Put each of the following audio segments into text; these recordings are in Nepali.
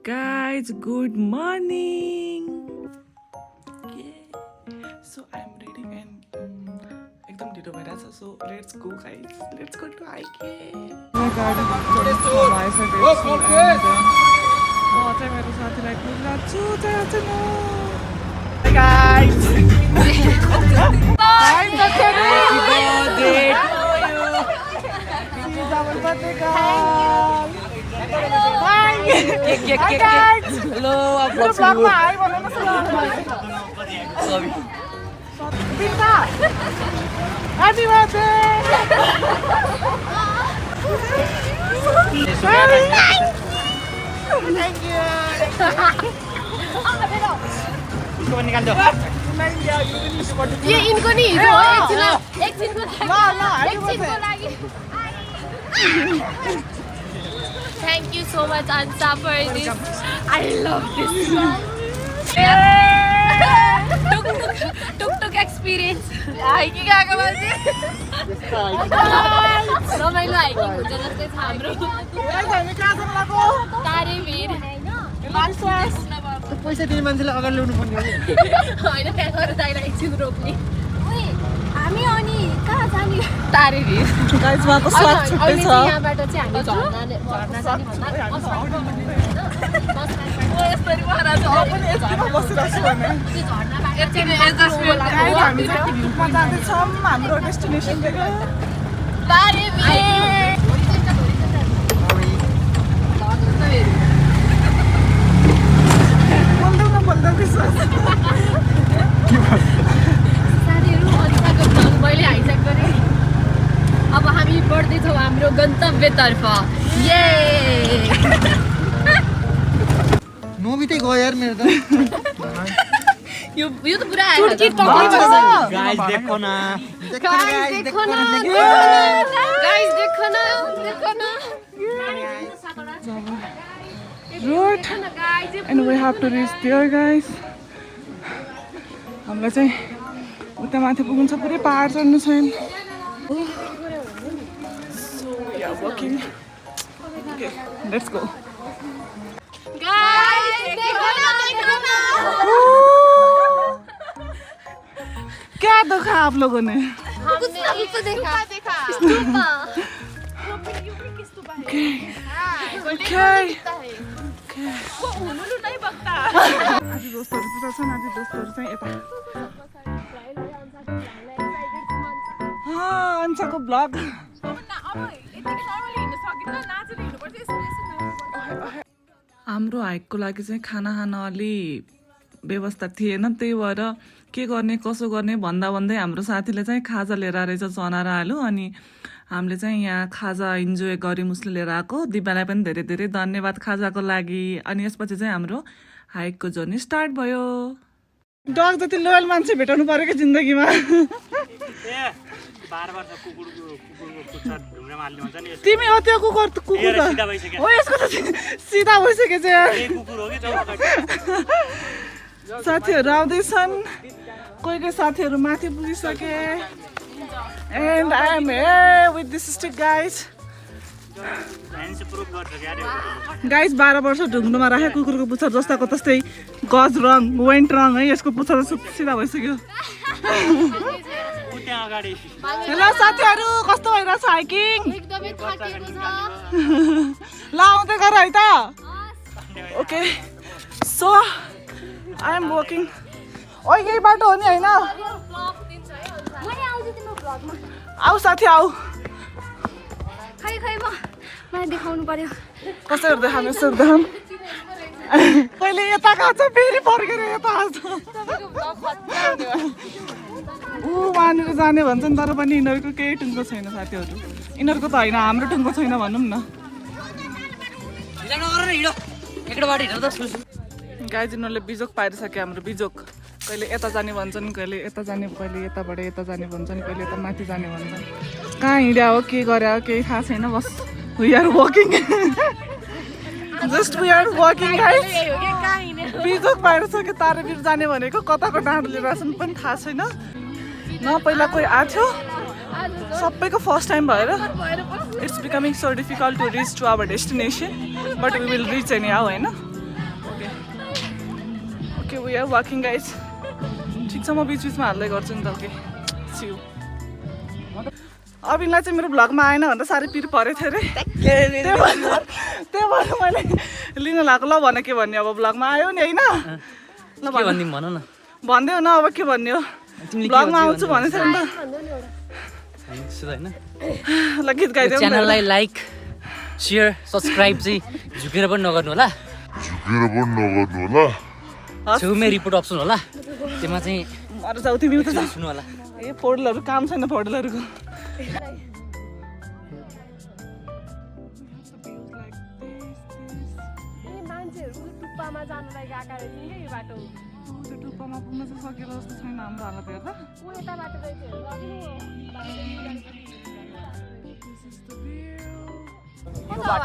guys, good morning. So I'm ready and एकदम ढिलो भइरहेछ. So let's go guys. Let's go to IK. My गाडी आइसकेको छु and म चाहिँ मेरो साथीलाई कुदाउँछु जान्छु. Hi guys. Happy birthday to you. It's our birthday girl. Cake. Hello, I'm vlogging. Hi, sorry. Pizza. Happy birthday. Thank you. इसको निकाल दो. ये इनको नहीं जो एक दिन को लागि. Thank you so much Ansa for this. I love this. Tuk experience. Hiking गएको मान्छे. रमाइलो हाइकिङ हुन्छ जस्तै छ हाम्रो. हामी कहाँ जानु लाग्यो? तारेभिर. मान्छे पैसा दिने मान्छेले अगाडि ल्याउनु पर्ने हो. हैन त्यहाँ गएर दाइलाई एकछिन रोक्ने. ओइ हामी अनि कहाँ जाने? तारेभिर. गाइस वहाँको स्वाद छुट्टै छ. यहाँबाट चाहिँ हामी झर्ना जाने भन्दा यसरी भरा छ. पनि यतिमा बसिरहेछु भने. झर्नाबाट एकछिन एडजस्टमेन्ट गाइस हामी चाहिँ पिकनिकमा जाँदैछौँ. हाम्रो डेस्टिनेसन देखो तारेभिर. साथीहरू अन्साको भ्लग मैले हाइज्याक गरेँ. अब हामी बढ्दैछौँ हाम्रो गन्तव्यतर्फ. ये नोबितै गयो यार मेरो त. यो त पुरा आयो. गाइस देखो न. गाइस देखो न. Road and we have to reach there guys. हामीलाई चाहिँ उता माथि पुग्नु छ. पुरै पहाड चढ्नु छैन. So we are walking. Okay, let's go. Guys, देखो ना. क्या देखा आप लोगों ने? हमने तो देखा. Okay. वो हुनुलु नै बक्ता. आज दोस्तहरु पुरा छन्. आज दोस्तहरु चाहिँ यता. अन्साको ब्लग. हाम्रो हाइकको लागि चाहिँ खाना खान अलि व्यवस्था थिएन. त्यही भएर के गर्ने कसो गर्ने भन्दै हाम्रो साथीले चाहिँ खाजा लिएर आएछ. चना र आलु. अनि हामीले चाहिँ यहाँ खाजा इन्जोय गऱ्यौँ. उसले लिएर आएको. दिव्यालाई पनि धेरै धेरै धन्यवाद खाजाको लागि. अनि यसपछि चाहिँ हाम्रो हाइकको जर्नी स्टार्ट भयो. डग जति लोयल मान्छे भेटाउनु पर्यो कि जिन्दगीमा. तिमी हो त्यो कुकुर हो. यसको त सिधा भइसकेछ. साथीहरू आउँदैछन्. कोही साथीहरू माथि पुगिसके. And I am here with this stick guys. Guys 12 वर्ष ढुङ्ग्नुमा राखे कुकुरको पुच्छर जस्ताको तस्तै गज रङ वेन्ट रङ है. यसको पुच्छर सिधा भइसक्यो. हेलो साथीहरू कस्तो भइरहेछ हाइकिङ? एकदमै थाकेको छ. ल आउँदै गर है त. Okay so I am walking. ओइ यही बाटो हो नि हैन? आऊ साथी आऊ. खै मलाई देखाउनु पर्यो. कसरी देखाउँ? यसरी देखाउँ. पहिले यता गएको फेरि फर्केर यता आउँछ. वहाँनिर जाने भन्छन् तर पनि यिनीहरूको केही टुङ्गो छैन साथीहरू. यिनीहरूको त होइन हाम्रो टुङ्गो छैन भनौँ न. गाइज यिनीहरूले बिजोक पाइसक्यो. हाम्रो बिजोक कहिले यता जाने भन्छन्, कहिले यता जाने, कहिले यताबाट यता जाने भन्छन्, कहिले यता माथि जाने भन्छन्. कहाँ हिँड्या हो के गरे हो केही थाहा छैन. बस we are walking. Just we are walking guys. बिजोक पाइसक्यो. तारेभिर जाने भनेको कताको डाँडो लिएर आछन् पनि थाहा छैन. न पहिला कोही आएको थियो. सबैको फर्स्ट टाइम भएर it's becoming so difficult to reach to our destination. But we will reach anyhow होइन. वी आर वाकिङ गाइज ठिक छ म बिचबिचमा हाल्दै गर्छु नि त ओके सिउ अविनलाई चाहिँ मेरो भ्लगमा आएन भन्दा साह्रै पिर परेको थियो अरे त्यही भएर मैले लिन लगाएको ल भने के भन्ने अब भ्लगमा आयो नि होइन ल भन न भन्दै हो न अब के भन्ने हो भ्लगमा आउँछु भनेको थियो नि त ल गीत गाइदेऊ च्यानललाई लाइक शेयर सब्स्क्राइब चाहिँ झुकेर पनि नगर्नु होला छेउमै रिपोर्ट अप्सन होला त्यसमा चाहिँ मर जाऊ तिमी उता जा सुन्नु होला ए फोडलहरू काम छैन फोडलहरूको टुप्पामा जानुलाई गएका रहेछ नि यो बाटो टुप्पामा पुग्न चाहिँ सकेर जस्तो छैन हाम्रो हालत हेर्दा ऊ यता बाटो रहेछ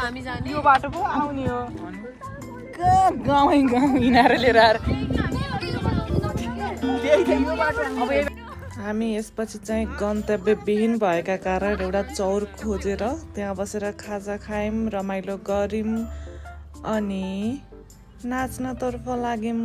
हामी जाने यो बाटो पो आउने हो गाउँ हिँडेर लिएर आएर हामी यसपछि चाहिँ गन्तव्यविहीन भएका कारण एउटा चौर खोजेर त्यहाँ बसेर खाजा खायौँ रमाइलो गऱ्यौँ अनि नाच्नतर्फ लाग्यौँ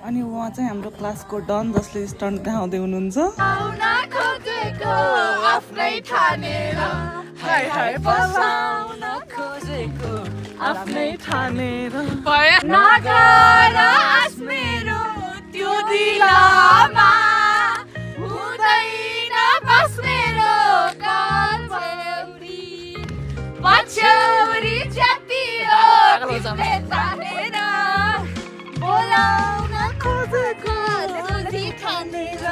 अनि उहाँ चाहिँ हाम्रो क्लासको डन जसले स्टन्ट देखाउँदै हुनुहुन्छ आफ्नै ठानेर त्यो दिलमा हुँदैन बस मेरो पछौरी जति हो तिमीले तानेर बोलाउन खोजेको दुधी ठानेर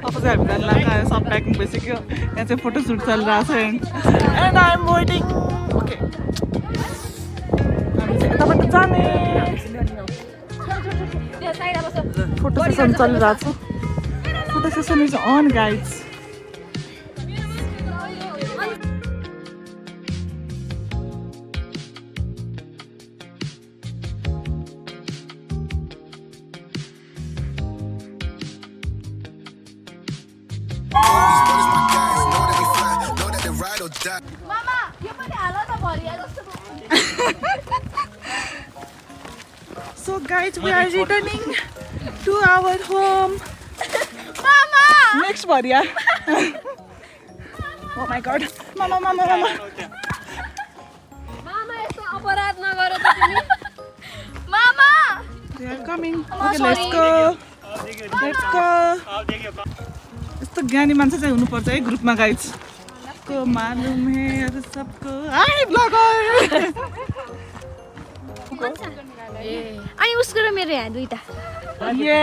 अब चाहिँ हामी जानु लाग्यो सब प्याकिङ भइसक्यो यहाँ चाहिँ फोटोसुट चलिरहेको छ and I am waiting okay हामी चाहिँ यताबाट जाने फोटो सेसन चलिरहेको छ photo session is on guides मामा यो पनि हाल त भरिया जस्तो So guys, we are returning to our home. मामा Next Maria. Oh my god. Mama. मामा यस्तो अपराध नगर त तिमी मामा They are coming. Okay, let's go. Let's go. यस्तो ज्ञानी मान्छे चाहिँ हुनुपर्छ है ग्रुपमा गाइज को मालुम है अरू सबको हाय ब्लगर अनि उसको र मेरो यहाँ दुईटा ये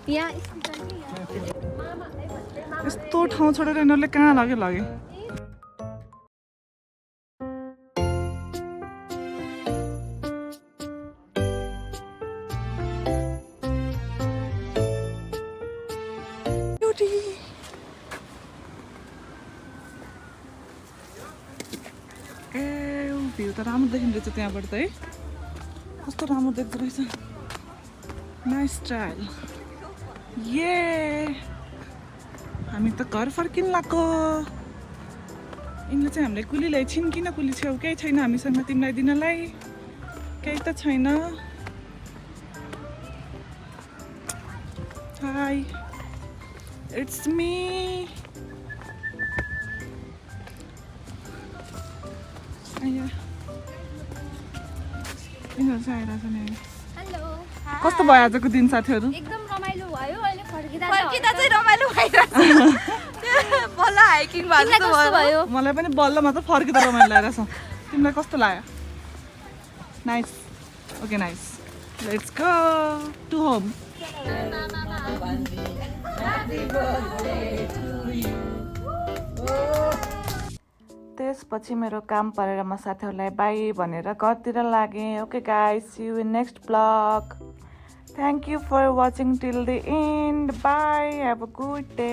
यहाँ यस्तो ठाउँ छोडेर यिनीहरूले कहाँ लगे भ्यू त राम्रो देखिँदो रहेछ त्यहाँबाट त है कस्तो राम्रो देख्दो रहेछ नाइस स्टाइल ये हामी त घर फर्किन लाग्यो यिनले चाहिँ हामीलाई कुली ल्याइछिन् किन कुली छेउ केही छैन हामीसँग तिमीलाई दिनलाई केही त छैन हाई इट्स मी यिनीहरू चाहिँ आइरहेछ नि हेलो कस्तो भयो आजको दिन साथीहरू एकदम रमाइलो भयो अहिले फर्किँदा चाहिँ रमाइलो भइरहेछ बल्ल हाइकिङ भएको भयो मलाई पनि बल्ल मात्र फर्किँदा रमाइलो लागेको छ तिमीलाई कस्तो लाग्यो nice okay nice let's go to home त्यसपछि मेरो काम परेर म साथीहरूलाई बाई भनेर घरतिर लागेँ okay guys see you in next vlog thank you for watching till the end bye have a good day